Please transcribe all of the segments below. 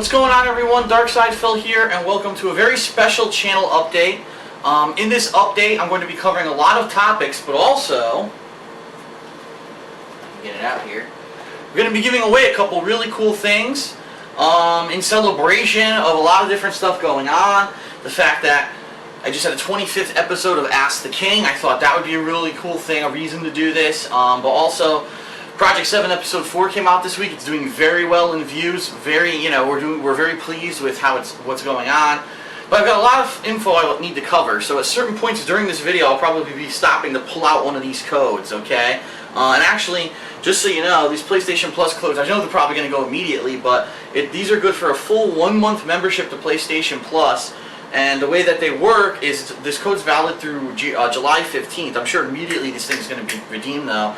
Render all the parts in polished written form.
What's going on, everyone? Darkside Phil here, and welcome to a very special channel update. In this update, I'm going to be covering a lot of topics, but also, get it out here, we're going to be giving away a couple really cool things in celebration of a lot of different stuff going on. The fact that I just had a 25th episode of Ask the King. I thought that would be a really cool thing, a reason to do this, but also Project 7 Episode 4 came out this week. It's doing very well in views. We're very pleased with what's going on. But I've got a lot of info I need to cover. So at certain points during this video, I'll probably be stopping to pull out one of these codes. Okay. And actually, just so you know, these PlayStation Plus codes, I know they're probably going to go immediately, but these are good for a full 1-month membership to PlayStation Plus. And the way that they work is this code's valid through July 15th. I'm sure immediately this thing's going to be redeemed though.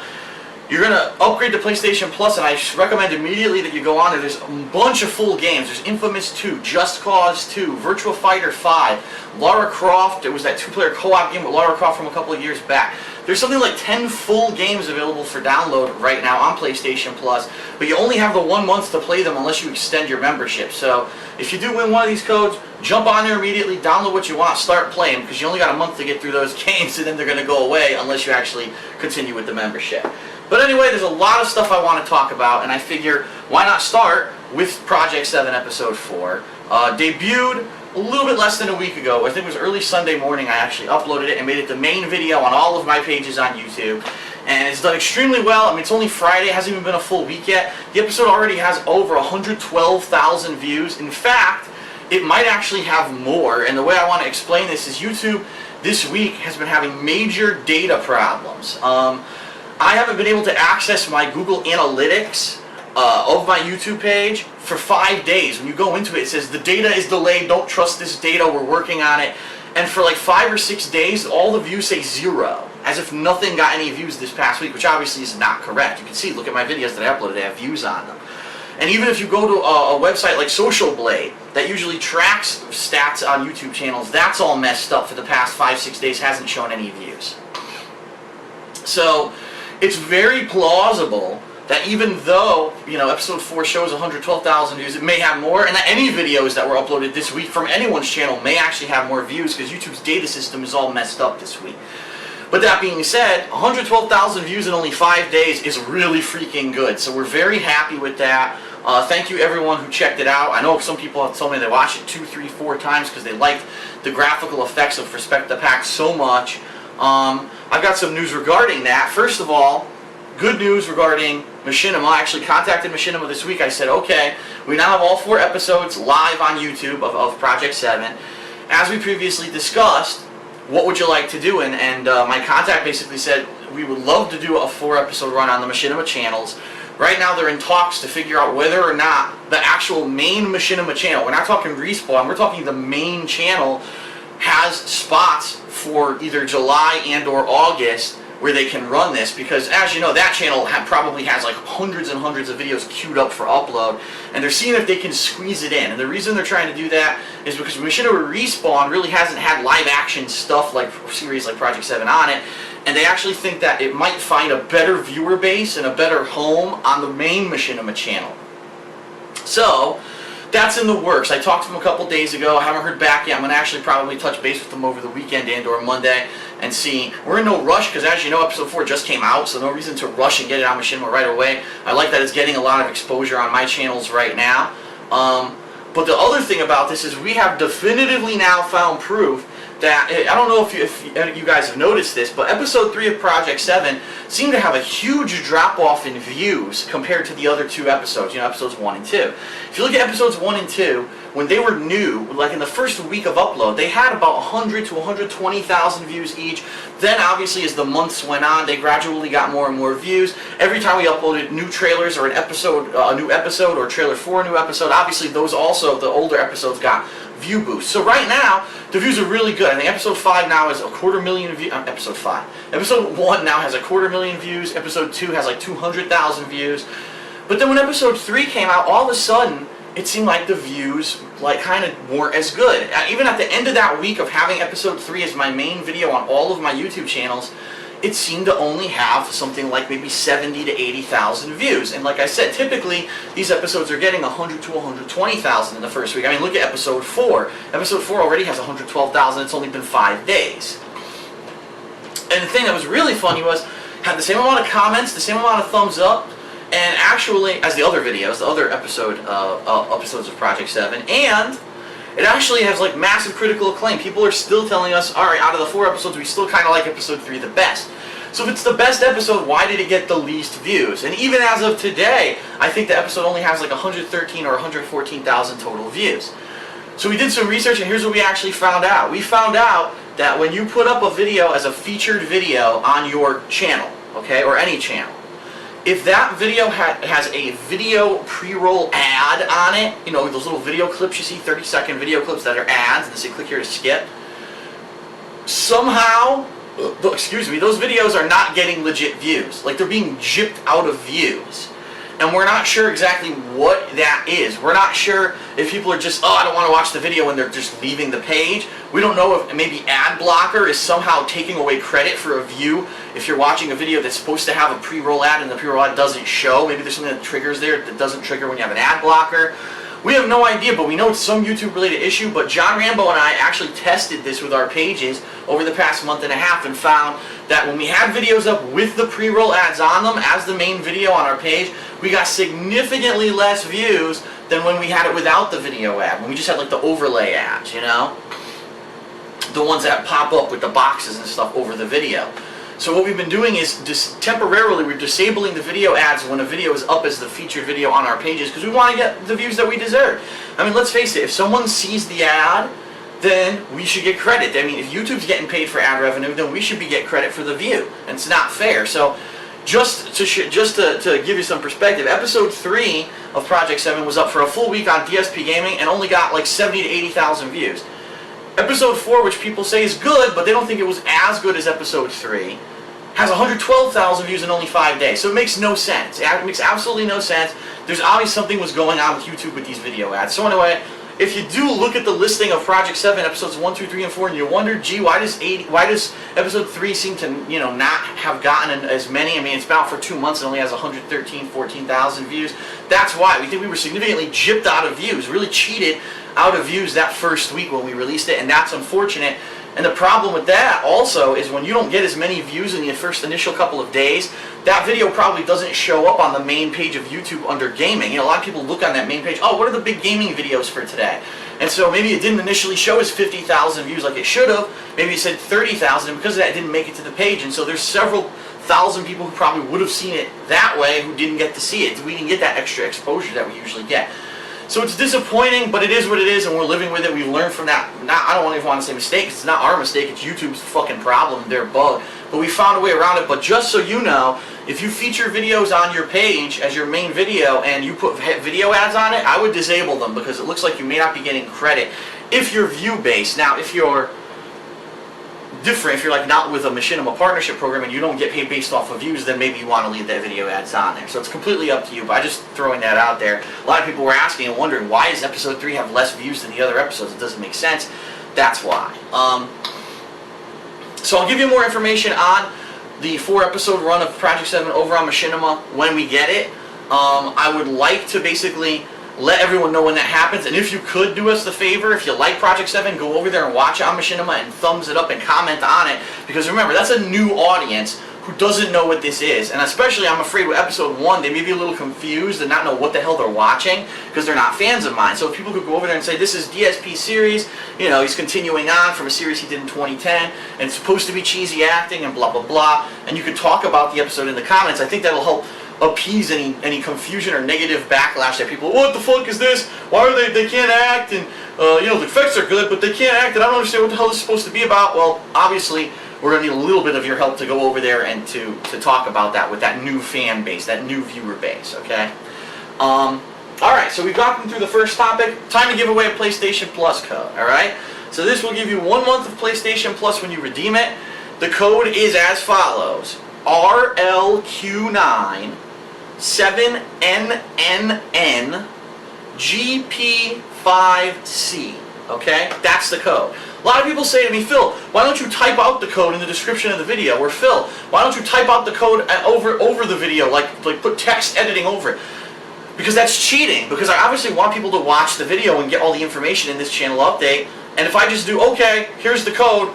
You're going to upgrade to PlayStation Plus, and I recommend immediately that you go on there. There's a bunch of full games. There's Infamous 2, Just Cause 2, Virtua Fighter 5, Lara Croft. It was that two-player co-op game with Lara Croft from a couple of years back. There's something like 10 full games available for download right now on PlayStation Plus, but you only have the 1 month to play them unless you extend your membership. So if you do win one of these codes, jump on there immediately, download what you want, start playing, because you only got a month to get through those games, and then they're going to go away unless you actually continue with the membership. But anyway, there's a lot of stuff I want to talk about, and I figure why not start with Project 7 Episode 4. Debuted a little bit less than a week ago. I think it was early Sunday morning. I actually uploaded it and made it the main video on all of my pages on YouTube. And it's done extremely well. I mean, it's only Friday. It hasn't even been a full week yet. The episode already has over 112,000 views. In fact, it might actually have more. And the way I want to explain this is YouTube this week has been having major data problems. I haven't been able to access my Google Analytics of my YouTube page for 5 days. When you go into it, it says the data is delayed, don't trust this data, we're working on it. And for like 5 or 6 days, all the views say 0, as if nothing got any views this past week, which obviously is not correct. You can see, look at my videos that I uploaded, they have views on them. And even if you go to a website like Social Blade, that usually tracks stats on YouTube channels, that's all messed up for the past 5-6 days, hasn't shown any views. So it's very plausible that even though, Episode 4 shows 112,000 views, it may have more, and that any videos that were uploaded this week from anyone's channel may actually have more views, because YouTube's data system is all messed up this week. But that being said, 112,000 views in only 5 days is really freaking good, so we're very happy with that. Thank you everyone who checked it out. I know some people have told me they watched it 2, 3, 4 times because they liked the graphical effects of Respect the Pack so much. I've got some news regarding that. First of all, good news regarding Machinima. I actually contacted Machinima this week. I said, okay, we now have all 4 episodes live on YouTube of Project 7. As we previously discussed, what would you like to do? And my contact basically said, we would love to do a 4-episode run on the Machinima channels. Right now they're in talks to figure out whether or not the actual main Machinima channel, we're not talking Respawn, we're talking the main channel, has spots for either July and or August where they can run this, because as you know, that channel probably has like hundreds and hundreds of videos queued up for upload, and they're seeing if they can squeeze it in. And the reason they're trying to do that is because Machinima Respawn really hasn't had live action stuff like series like Project 7 on it, and they actually think that it might find a better viewer base and a better home on the main Machinima channel. So that's in the works. I talked to them a couple days ago. I haven't heard back yet. I'm going to actually probably touch base with them over the weekend and or Monday and see. We're in no rush because, as you know, Episode 4 just came out, so no reason to rush and get it on Machinima right away. I like that it's getting a lot of exposure on my channels right now. But the other thing about this is we have definitively now found proof that, I don't know if you guys have noticed this, but Episode 3 of Project 7 seemed to have a huge drop-off in views compared to the other 2 episodes, Episodes 1 and 2. If you look at Episodes 1 and 2, when they were new, like in the first week of upload, they had about 100 to 120,000 views each. Then, obviously, as the months went on, they gradually got more and more views. Every time we uploaded new trailers or a new episode or a trailer for a new episode, obviously those also, the older episodes, got view boost. So right now, the views are really good. I think Episode 5 now has 250,000 views. Episode 5. Episode 1 now has 250,000 views. Episode 2 has like 200,000 views. But then when Episode 3 came out, all of a sudden, it seemed like the views kind of weren't as good. Even at the end of that week of having Episode 3 as my main video on all of my YouTube channels, it seemed to only have something like maybe 70 to 80,000 views. And like I said, typically these episodes are getting 100 to 120,000 in the first week. I mean, look at episode 4. Episode 4 already has 112,000. It's only been 5 days. And the thing that was really funny was, had the same amount of comments, the same amount of thumbs up, and actually, as the other videos, the other episodes of Project 7, and it actually has like massive critical acclaim. People are still telling us, alright, out of the 4 episodes, we still kind of like episode 3 the best. So if it's the best episode, why did it get the least views? And even as of today, I think the episode only has like 113 or 114,000 total views. So we did some research, and here's what we actually found out. We found out that when you put up a video as a featured video on your channel, okay, or any channel, if that video has a video pre-roll ad on it, you know, those little video clips you see, 30-second video clips that are ads, and they say click here to skip, somehow, excuse me, those videos are not getting legit views. Like, they're being gypped out of views. And we're not sure exactly what that is. We're not sure if people are just, oh, I don't want to watch the video, and they're just leaving the page. We don't know if maybe ad blocker is somehow taking away credit for a view. If you're watching a video that's supposed to have a pre-roll ad and the pre-roll ad doesn't show, maybe there's something that triggers there that doesn't trigger when you have an ad blocker. We have no idea, but we know it's some YouTube-related issue. But John Rambo and I actually tested this with our pages over the past month and a half and found that when we had videos up with the pre-roll ads on them as the main video on our page, we got significantly less views than when we had it without the video ad, when we just had like the overlay ads, you know? The ones that pop up with the boxes and stuff over the video. So what we've been doing is just temporarily we're disabling the video ads when a video is up as the featured video on our pages because we want to get the views that we deserve. I mean, let's face it, if someone sees the ad, then we should get credit. I mean, if YouTube's getting paid for ad revenue, then we should be getting credit for the view. And it's not fair. So just to give you some perspective, episode 3 of Project 7 was up for a full week on DSPGaming and only got like 70 to 80,000 views. Episode 4, which people say is good, but they don't think it was as good as episode 3, has 112,000 views in only 5 days. So it makes no sense. It makes absolutely no sense. There's obviously something was going on with YouTube with these video ads. So anyway, if you do look at the listing of Project 7, episodes 1, 2, 3, and 4, and you wonder, gee, why does episode 3 seem to, you know, not have gotten as many? I mean, it's been out for 2 months and only has 14,000 views. That's why. We think we were significantly gypped out of views, really cheated out of views that first week when we released it, and that's unfortunate. And the problem with that also is when you don't get as many views in the first initial couple of days, that video probably doesn't show up on the main page of YouTube under gaming. You know, a lot of people look on that main page, oh, what are the big gaming videos for today? And so maybe it didn't initially show as 50,000 views like it should have. Maybe it said 30,000, and because of that it didn't make it to the page. And so there's several thousand people who probably would have seen it that way who didn't get to see it. We didn't get that extra exposure that we usually get. So it's disappointing, but it is what it is, and we're living with it. We've learned from that. I don't even want to say mistake. It's not our mistake. It's YouTube's fucking problem, their bug. But we found a way around it. But just so you know, if you feature videos on your page as your main video and you put video ads on it, I would disable them because it looks like you may not be getting credit if you're view-based. Now, if you're different, if you're like not with a Machinima partnership program and you don't get paid based off of views, then maybe you want to leave that video ads on there. So it's completely up to you, but I'm just throwing that out there. A lot of people were asking and wondering, why does episode 3 have less views than the other episodes? It doesn't make sense. That's why. So I'll give you more information on the 4-episode run of Project 7 over on Machinima when we get it. I would like to basically let everyone know when that happens, and if you could do us the favor, if you like Project 7, go over there and watch it on Machinima and thumbs it up and comment on it, because remember, that's a new audience who doesn't know what this is, and especially I'm afraid with episode 1, they may be a little confused and not know what the hell they're watching, because they're not fans of mine. So if people could go over there and say, this is DSP series, you know, he's continuing on from a series he did in 2010, and it's supposed to be cheesy acting and blah blah blah, and you could talk about the episode in the comments. I think that'll help appease any confusion or negative backlash that people, what the fuck is this? Why are they can't act, and you know, the effects are good, but they can't act, and I don't understand what the hell this is supposed to be about. Well, obviously, we're going to need a little bit of your help to go over there and to talk about that with that new fan base, that new viewer base, okay? Alright, so we've gotten through the first topic. Time to give away a PlayStation Plus code, alright? So this will give you 1 month of PlayStation Plus when you redeem it. The code is as follows: RLQ9 7NNN GP5C. Okay? That's the code. A lot of people say to me, Phil, why don't you type out the code in the description of the video? Or Phil, why don't you type out the code over the video, like put text editing over it? Because that's cheating. Because I obviously want people to watch the video and get all the information in this channel update. And if I just do, okay, here's the code,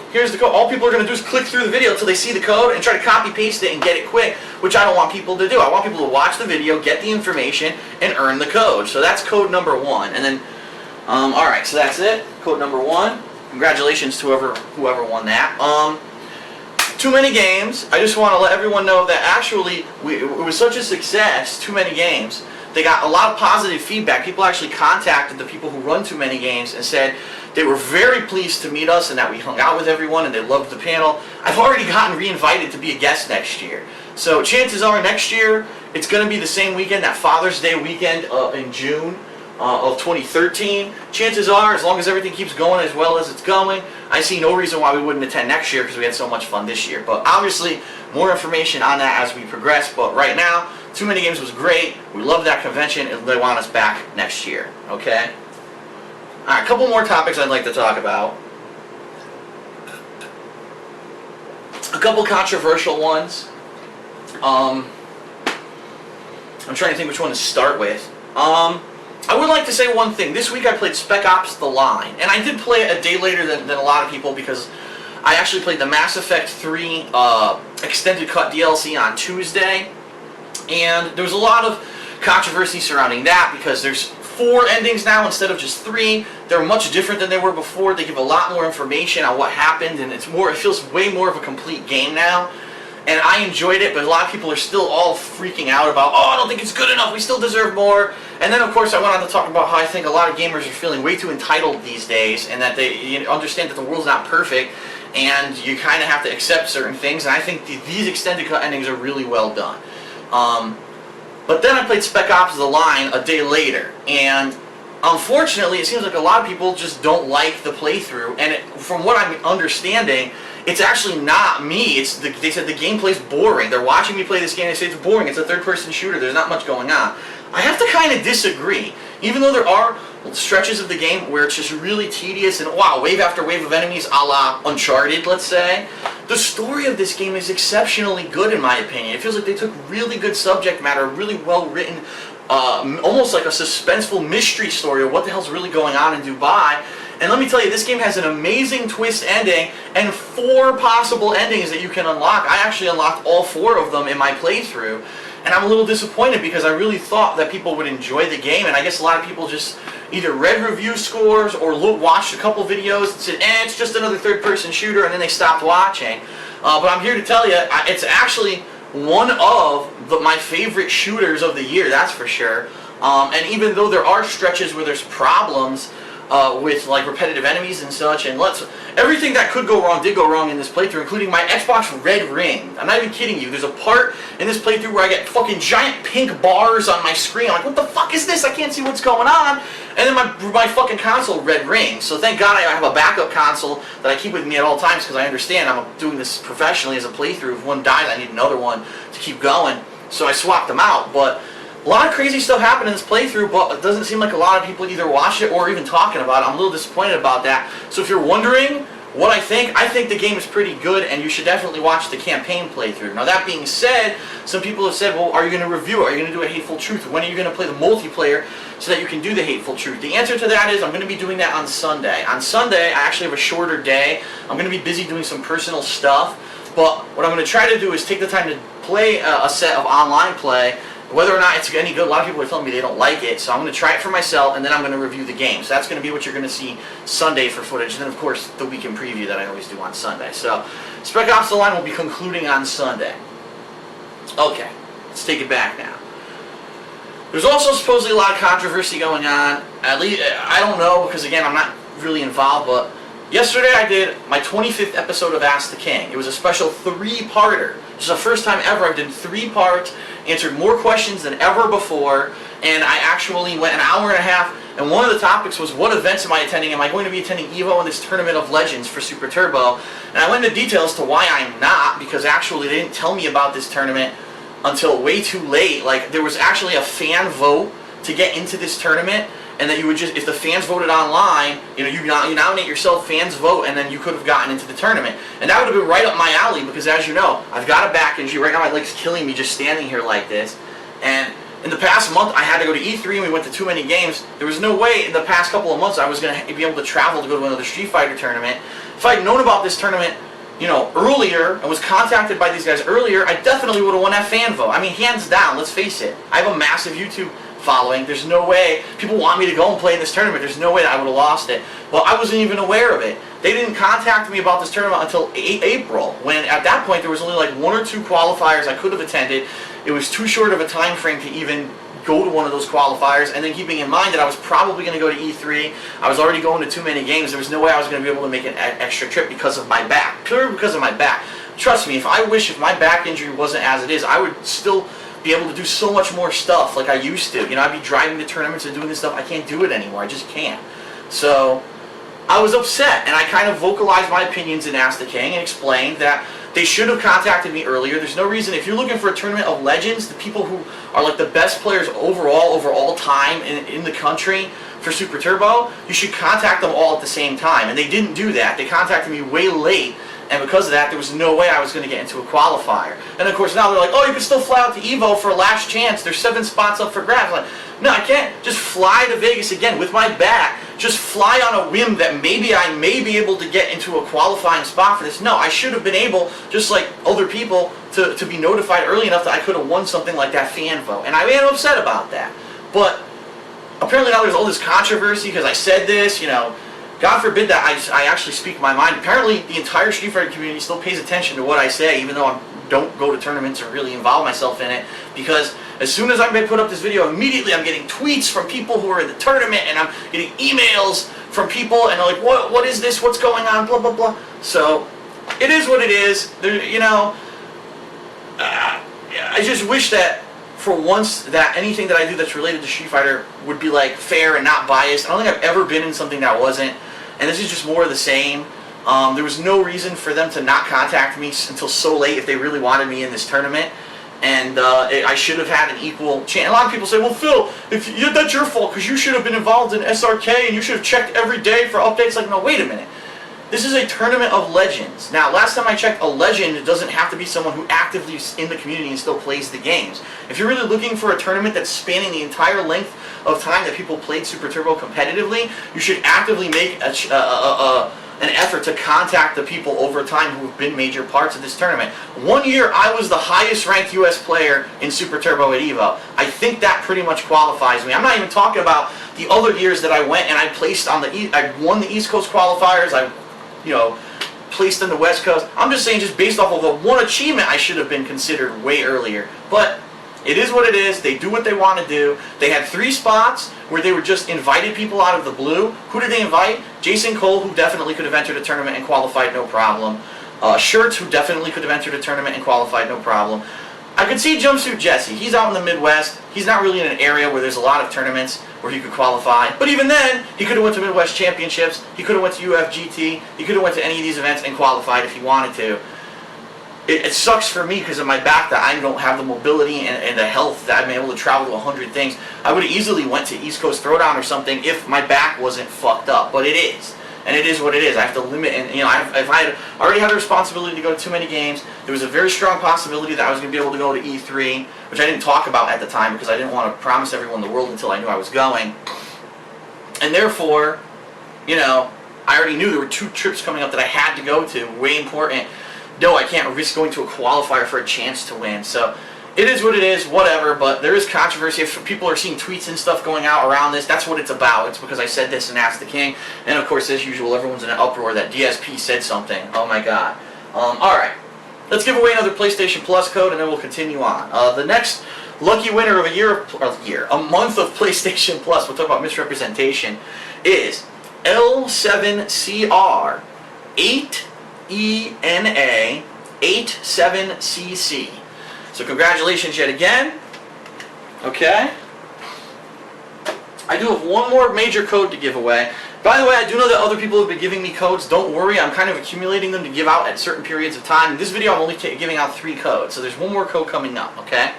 all people are going to do is click through the video until they see the code and try to copy paste it and get it quick, which I don't want people to do. I want people to watch the video, get the information, and earn the code. So that's code number 1. And then, alright, so that's it. Code number 1. Congratulations to whoever won that. Too Many Games. I just want to let everyone know that actually it was such a success, Too Many Games. They got a lot of positive feedback. People actually contacted the people who run Too Many Games and said they were very pleased to meet us and that we hung out with everyone and they loved the panel. I've already gotten re-invited to be a guest next year. So chances are next year it's going to be the same weekend, that Father's Day weekend in June of 2013. Chances are, as long as everything keeps going as well as it's going, I see no reason why we wouldn't attend next year because we had so much fun this year. But obviously, more information on that as we progress. But right now, Too Many Games was great. We love that convention and they want us back next year. Okay? Alright, a couple more topics I'd like to talk about. A couple controversial ones. I'm trying to think which one to start with. I would like to say one thing. This week I played Spec Ops: The Line. And I did play it a day later than a lot of people because I actually played the Mass Effect 3 Extended Cut DLC on Tuesday. And there was a lot of controversy surrounding that because there's 4 endings now instead of just 3. They're much different than they were before. They give a lot more information on what happened, and it feels way more of a complete game now. And I enjoyed it, but a lot of people are still all freaking out about, oh, I don't think it's good enough, we still deserve more. And then, of course, I went on to talk about how I think a lot of gamers are feeling way too entitled these days, and that they understand that the world's not perfect, and you kind of have to accept certain things. And I think these extended cut endings are really well done. But then I played Spec Ops: The Line a day later, and unfortunately, it seems like a lot of people just don't like the playthrough. And from what I'm understanding, it's actually not me. They said the gameplay's boring. They're watching me play this game. They say it's boring. It's a third-person shooter. There's not much going on. I have to kind of disagree. Even though there are stretches of the game where it's just really tedious and, wow, wave after wave of enemies a la Uncharted, let's say, the story of this game is exceptionally good in my opinion. It feels like they took really good subject matter, really well-written, almost like a suspenseful mystery story of what the hell's really going on in Dubai. And let me tell you, this game has an amazing twist ending and 4 possible endings that you can unlock. I actually unlocked all 4 of them in my playthrough. And I'm a little disappointed because I really thought that people would enjoy the game. And I guess a lot of people just either read review scores or watched a couple videos and said, it's just another third-person shooter, and then they stopped watching. But I'm here to tell you, it's actually one of my favorite shooters of the year, that's for sure. And even though there are stretches where there's problems with like repetitive enemies and such, and everything that could go wrong did go wrong in this playthrough, including my Xbox red ring. I'm not even kidding you. There's a part in this playthrough where I get fucking giant pink bars on my screen. I'm like, what the fuck is this? I can't see what's going on. And then my fucking console red rings. So thank God I have a backup console that I keep with me at all times because I understand I'm doing this professionally as a playthrough. If one dies, I need another one to keep going. So I swapped them out. But a lot of crazy stuff happened in this playthrough, but it doesn't seem like a lot of people either watched it or even talking about it. I'm a little disappointed about that. So if you're wondering what I think the game is pretty good, and you should definitely watch the campaign playthrough. Now that being said, some people have said, well, are you going to review it? Are you going to do a Hateful Truth? When are you going to play the multiplayer so that you can do the Hateful Truth? The answer to that is I'm going to be doing that on Sunday. On Sunday, I actually have a shorter day. I'm going to be busy doing some personal stuff, but what I'm going to try to do is take the time to play a set of online play. Whether or not it's any good, a lot of people are telling me they don't like it, so I'm going to try it for myself, and then I'm going to review the game. So that's going to be what you're going to see Sunday for footage, and then of course the weekend preview that I always do on Sunday. So Spec Ops: The Line will be concluding on Sunday. Okay, let's take it back now. There's also supposedly a lot of controversy going on. At least, I don't know, because again, I'm not really involved, but yesterday I did my 25th episode of Ask the King. It was a special 3-parter. This is the first time ever I've done 3 parts, answered more questions than ever before, and I actually went an hour and a half, and one of the topics was, what events am I attending? Am I going to be attending EVO in this Tournament of Legends for Super Turbo? And I went into details to why I'm not, because actually they didn't tell me about this tournament until way too late. Like, there was actually a fan vote to get into this tournament, and that you would just, if the fans voted online, you nominate yourself, fans vote, and then you could have gotten into the tournament. And that would have been right up my alley, because as you know, I've got a back injury. Right now my leg's killing me just standing here like this. And in the past month, I had to go to E3 and we went to too many games. There was no way in the past couple of months I was going to be able to travel to go to another Street Fighter tournament. If I had known about this tournament, earlier, and was contacted by these guys earlier, I definitely would have won that fan vote. I mean, hands down, let's face it. I have a massive YouTube following. There's no way people want me to go and play in this tournament. There's no way that I would have lost it. Well, I wasn't even aware of it. They didn't contact me about this tournament until April, when at that point there was only like 1 or 2 qualifiers I could have attended. It was too short of a time frame to even go to one of those qualifiers, and then keeping in mind that I was probably going to go to E3, I was already going to too many games, there was no way I was going to be able to make an extra trip because of my back, purely because of my back. Trust me, if my back injury wasn't as it is, I would still be able to do so much more stuff like I used to. I'd be driving to tournaments and doing this stuff. I can't do it anymore. I just can't. So I was upset, and I kind of vocalized my opinions and asked the King and explained that they should have contacted me earlier. There's no reason, if you're looking for a tournament of legends, the people who are like the best players overall, over all time in the country for Super Turbo, you should contact them all at the same time. And they didn't do that. They contacted me way late, and because of that, there was no way I was going to get into a qualifier. And of course now they're like, oh, you can still fly out to EVO for a last chance. There's 7 spots up for grabs. I'm like, no, I can't just fly to Vegas again with my back, just fly on a whim that maybe I may be able to get into a qualifying spot for this. No, I should have been able, just like other people, to be notified early enough that I could have won something like that fan vote. And I am upset about that. But apparently now there's all this controversy because I said this, God forbid that I actually speak my mind. Apparently the entire Street Fighter community still pays attention to what I say, even though I don't go to tournaments or really involve myself in it, because as soon as I put up this video, immediately I'm getting tweets from people who are in the tournament, and I'm getting emails from people, and they're like, what is this, what's going on, blah, blah, blah. So, it is what it is. I just wish that for once that anything that I do that's related to Street Fighter would be like fair and not biased. I don't think I've ever been in something that wasn't, and this is just more of the same. There was no reason for them to not contact me until so late if they really wanted me in this tournament, and I should have had an equal chance. A lot of people say, well, Phil, that's your fault because you should have been involved in SRK and you should have checked every day for updates. Like, no, wait a minute. This is a tournament of legends. Now, last time I checked, a legend doesn't have to be someone who actively is in the community and still plays the games. If you're really looking for a tournament that's spanning the entire length of time that people played Super Turbo competitively, you should actively make an effort to contact the people over time who have been major parts of this tournament. 1 year, I was the highest ranked US player in Super Turbo at EVO. I think that pretty much qualifies me. I'm not even talking about the other years that I went and I placed on I won the East Coast qualifiers, I placed on the West Coast. I'm just saying, just based off of the one achievement, I should have been considered way earlier. But it is what it is. They do what they want to do. They had 3 spots where they were just invited people out of the blue. Who did they invite? Jason Cole, who definitely could have entered a tournament and qualified no problem. Shirts, who definitely could have entered a tournament and qualified no problem. I could see Jumpsuit Jesse. He's out in the Midwest. He's not really in an area where there's a lot of tournaments where he could qualify. But even then, he could have went to Midwest Championships. He could have went to UFGT. He could have went to any of these events and qualified if he wanted to. It sucks for me because of my back that I don't have the mobility and the health that I'm able to travel to 100 things. I would have easily went to East Coast Throwdown or something if my back wasn't fucked up. But it is. And it is what it is. I have to limit, and if I had already had the responsibility to go to too many games, there was a very strong possibility that I was going to be able to go to E3, which I didn't talk about at the time because I didn't want to promise everyone the world until I knew I was going. And therefore, I already knew there were 2 trips coming up that I had to go to, way important. No, I can't risk going to a qualifier for a chance to win. So it is what it is, whatever, but there is controversy. If people are seeing tweets and stuff going out around this, that's what it's about. It's because I said this and asked the King. And of course, as usual, everyone's in an uproar that DSP said something. Oh my god. Alright, let's give away another PlayStation Plus code and then we'll continue on. The next lucky winner of a month of PlayStation Plus, we'll talk about misrepresentation, is L7CR 8ENA 87CC. So congratulations yet again. Okay. I do have one more major code to give away. By the way, I do know that other people have been giving me codes. Don't worry, I'm kind of accumulating them to give out at certain periods of time. In this video, I'm only giving out 3 codes. So there's one more code coming up, okay?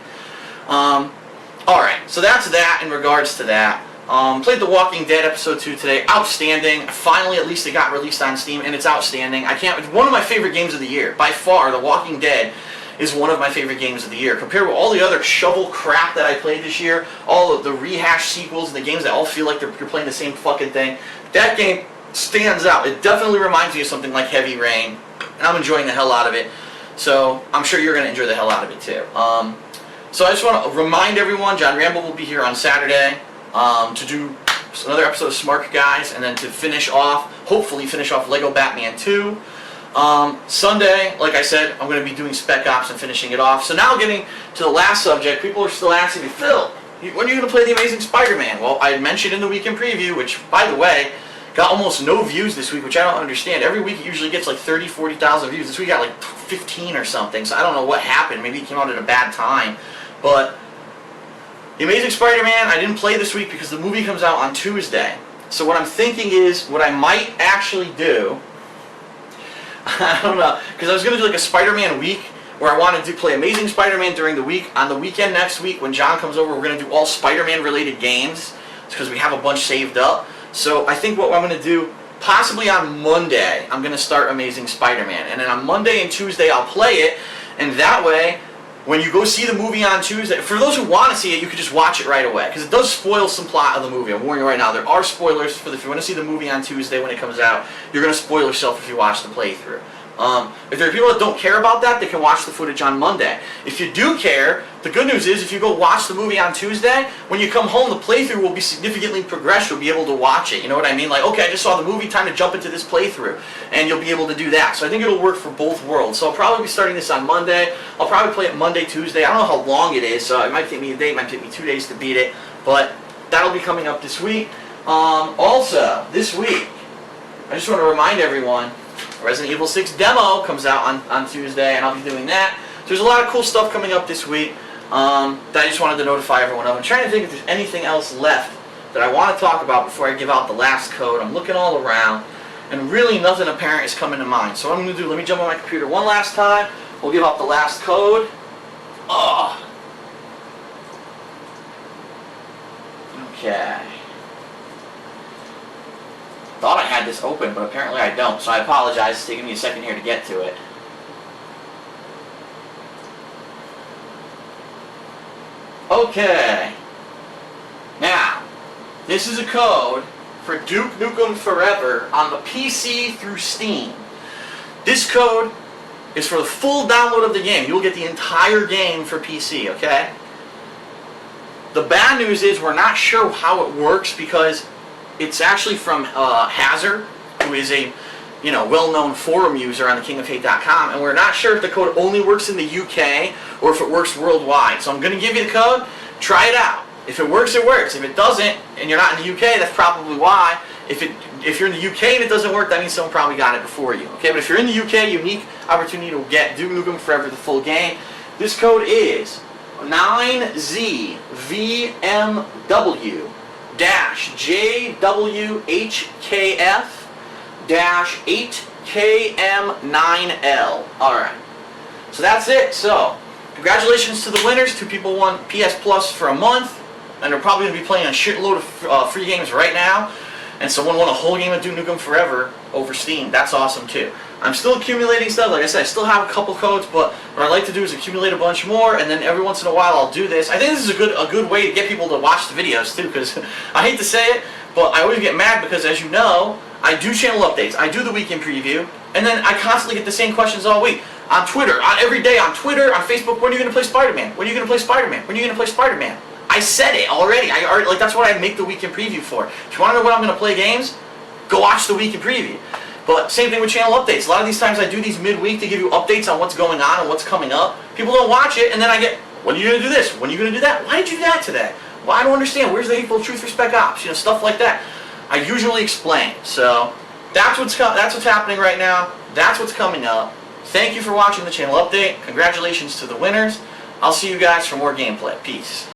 Alright, so that's that in regards to that. Played The Walking Dead episode 2 today. Outstanding. Finally, at least it got released on Steam, and it's outstanding. It's one of my favorite games of the year. By far, The Walking Dead is one of my favorite games of the year. Compared with all the other shovel crap that I played this year, all of the rehash sequels and the games that all feel like you're playing the same fucking thing, that game stands out. It definitely reminds me of something like Heavy Rain, and I'm enjoying the hell out of it. So I'm sure you're going to enjoy the hell out of it too. So I just want to remind everyone, John Rambo will be here on Saturday to do another episode of Smart Guys, and then to hopefully finish off Lego Batman 2. Sunday, like I said, I'm going to be doing Spec Ops and finishing it off. So now getting to the last subject, people are still asking me, Phil, when are you going to play The Amazing Spider-Man? Well, I mentioned in the weekend preview, which, by the way, got almost no views this week, which I don't understand. Every week it usually gets like 30, 40,000 views. This week got like 15 or something, so I don't know what happened. Maybe it came out at a bad time. But The Amazing Spider-Man, I didn't play this week because the movie comes out on Tuesday. So what I'm thinking is, what I might actually do, I don't know, because I was going to do like a Spider-Man week where I wanted to play Amazing Spider-Man during the week. On the weekend next week, when John comes over, we're going to do all Spider-Man related games because we have a bunch saved up. So I think what I'm going to do, possibly on Monday, I'm going to start Amazing Spider-Man. And then on Monday and Tuesday, I'll play it. And that way, when you go see the movie on Tuesday, for those who want to see it, you can just watch it right away. Because it does spoil some plot of the movie. I'm warning you right now. There are spoilers if you want to see the movie on Tuesday when it comes out. You're going to spoil yourself if you watch the playthrough. If there are people that don't care about that, they can watch the footage on Monday. If you do care, the good news is if you go watch the movie on Tuesday, when you come home, the playthrough will be significantly progressed. You'll be able to watch it. You know what I mean? Like, okay, I just saw the movie, time to jump into this playthrough. And you'll be able to do that. So I think it'll work for both worlds. So I'll probably be starting this on Monday. I'll probably play it Monday, Tuesday. I don't know how long it is, so it might take me a day, it might take me 2 days to beat it. But that'll be coming up this week. Also, this week, I just want to remind everyone, Resident Evil 6 demo comes out on Tuesday, and I'll be doing that. So there's a lot of cool stuff coming up this week that I just wanted to notify everyone of. I'm trying to think if there's anything else left that I want to talk about before I give out the last code. I'm looking all around, and really nothing apparent is coming to mind. So what I'm going to do, let me jump on my computer one last time. We'll give out the last code. Okay. Thought I had this open, but apparently I don't, so I apologize. It's taking me a second here to get to it. Okay. Now, this is a code for Duke Nukem Forever on the PC through Steam. This code is for the full download of the game. You'll get the entire game for PC, okay? The bad news is we're not sure how it works because it's actually from Hazard, who is a well-known forum user on thekingofhate.com, and we're not sure if the code only works in the UK or if it works worldwide. So I'm going to give you the code. Try it out. If it works, it works. If it doesn't, and you're not in the UK, that's probably why. If you're in the UK and it doesn't work, that means someone probably got it before you. Okay, but if you're in the UK, unique opportunity to get Duke Nukem Forever, the full game. This code is 9ZVMW JWHKF-8KM9L. Alright. So that's it. So, congratulations to the winners. 2 people won PS Plus for a month, and they're probably going to be playing a shitload of free games right now. And someone won a whole game of Duke Nukem Forever over Steam. That's awesome too. I'm still accumulating stuff. Like I said, I still have a couple codes, but what I like to do is accumulate a bunch more, and then every once in a while I'll do this. I think this is a good way to get people to watch the videos too, because I hate to say it, but I always get mad because, as you know, I do channel updates. I do the weekend preview, and then I constantly get the same questions all week. On Twitter, every day on Twitter, on Facebook, when are you going to play Spider-Man? When are you going to play Spider-Man? When are you going to play Spider-Man? I said it already. Like, that's what I make the weekend preview for. If you want to know when I'm going to play games, go watch the weekend preview. But same thing with channel updates. A lot of these times I do these midweek to give you updates on what's going on and what's coming up. People don't watch it, and then I get, when are you going to do this? When are you going to do that? Why did you do that today? Well, I don't understand. Where's the hateful truth for Spec Ops? Stuff like that. I usually explain. So that's what's happening right now. That's what's coming up. Thank you for watching the channel update. Congratulations to the winners. I'll see you guys for more gameplay. Peace.